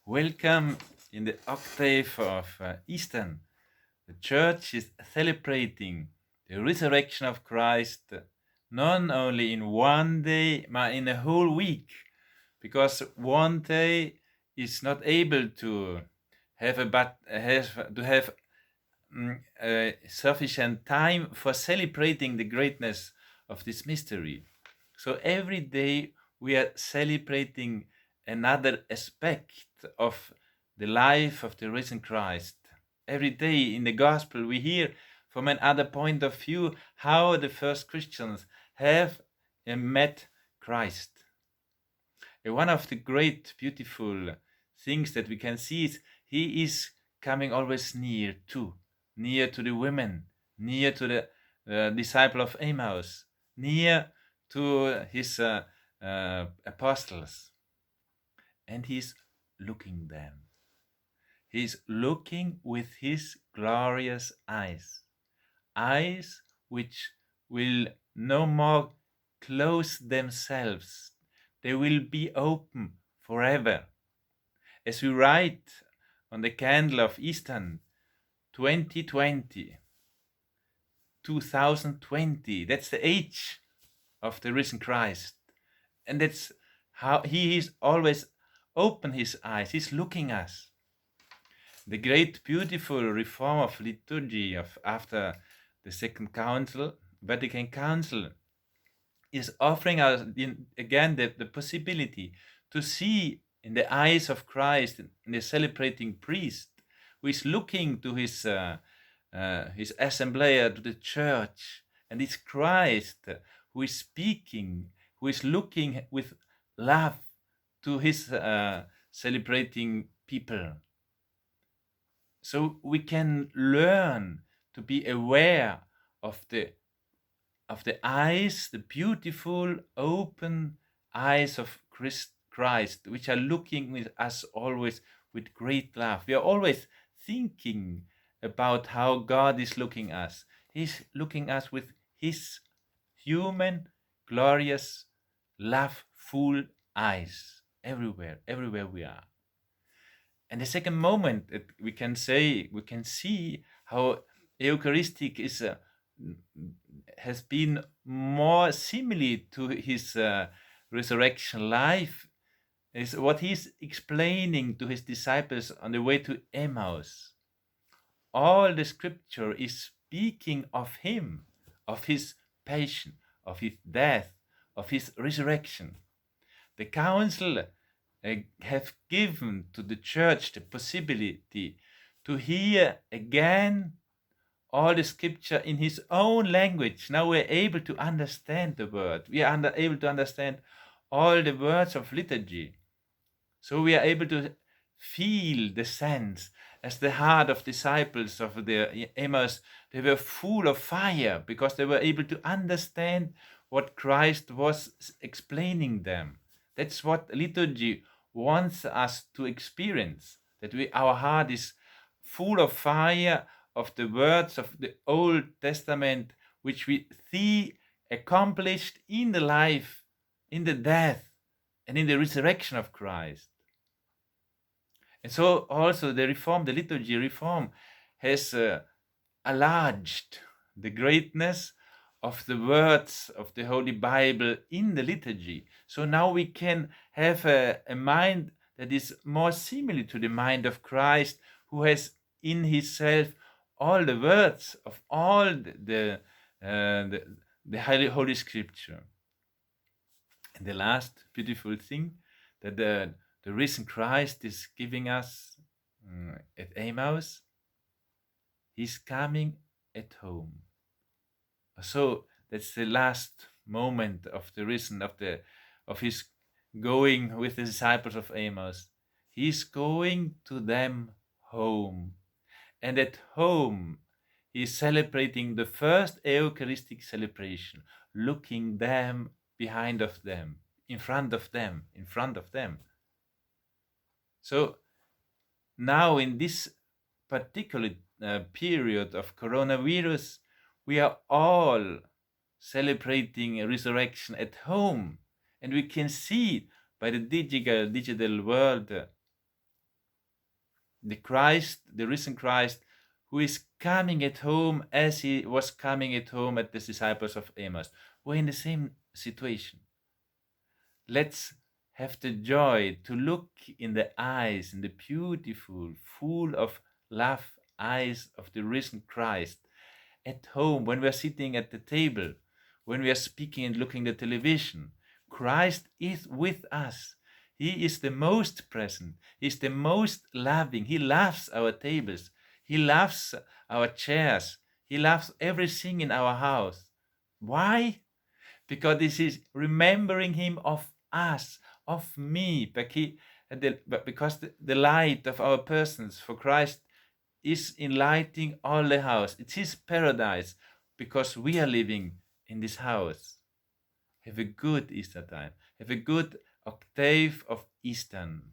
Welcome in the octave of Easter. The Church is celebrating the resurrection of Christ not only in one day, but in a whole week, because one day is not able to have sufficient time for celebrating the greatness of this mystery. So every day we are celebrating another aspect of the life of the risen Christ. Every day in the gospel we hear from another point of view how the first Christians have met Christ. And one of the great beautiful things that we can see is he is coming always near to the women, near to the disciple of Emmaus, near to his apostles, and he's looking them. He's looking with his glorious eyes which will no more close themselves. They will be open forever. As we write on the candle of Easter, 2020, 2020, that's the age of the risen Christ. And that's how he is always open his eyes. He's looking us. The great beautiful reform of liturgy of after the Second Council, Vatican Council, is offering us again the possibility to see in the eyes of Christ, in the celebrating priest, who is looking to his assembly, to the church, and it's Christ who is speaking, who is looking with love to his celebrating people. So we can learn to be aware of the eyes, the beautiful open eyes of Christ, which are looking with us always with great love. We are always thinking about how God is looking us. He's looking us with his human, glorious, love-full eyes everywhere we are. And the second moment that we can see how Eucharistic is has been more similar to his resurrection life is what he's explaining to his disciples on the way to Emmaus. All the scripture is speaking of him, of his passion, of his death, of his resurrection. The council have given to the church the possibility to hear again all the scripture in his own language. Now we're able to understand the word. We are able to understand all the words of liturgy. So we are able to feel the sense as the heart of disciples of the Emmaus. They were full of fire because they were able to understand what Christ was explaining them. That's what liturgy wants us to experience, that our heart is full of fire of the words of the Old Testament, which we see accomplished in the life, in the death, and in the resurrection of Christ. And so also the liturgy reform, has enlarged the greatness of the words of the Holy Bible in the liturgy. So now we can have a mind that is more similar to the mind of Christ, who has in himself all the words of all the Holy Scripture. And the last beautiful thing that the risen Christ is giving us at Emmaus, he's coming at home. So that's the last moment of the risen, of his going with the disciples of Emmaus. He's going to them home. And at home, he's celebrating the first Eucharistic celebration, looking them behind of them, in front of them. So now in this particular period of coronavirus, we are all celebrating a resurrection at home, and we can see by the digital world The Christ, the risen Christ, who is coming at home as he was coming at home at the disciples of Emmaus. We're in the same situation. Let's have the joy to look in the eyes, in the beautiful, full of love eyes of the risen Christ at home, when we're sitting at the table, when we are speaking and looking at television. Christ is with us. He is the most present. He's the most loving. He loves our tables. He loves our chairs. He loves everything in our house. Why? Because this is remembering him of us, of me, because the light of our persons for Christ is enlightening all the house. It's his paradise because we are living in this house. Have a good Easter time. Have a good octave of Eastern.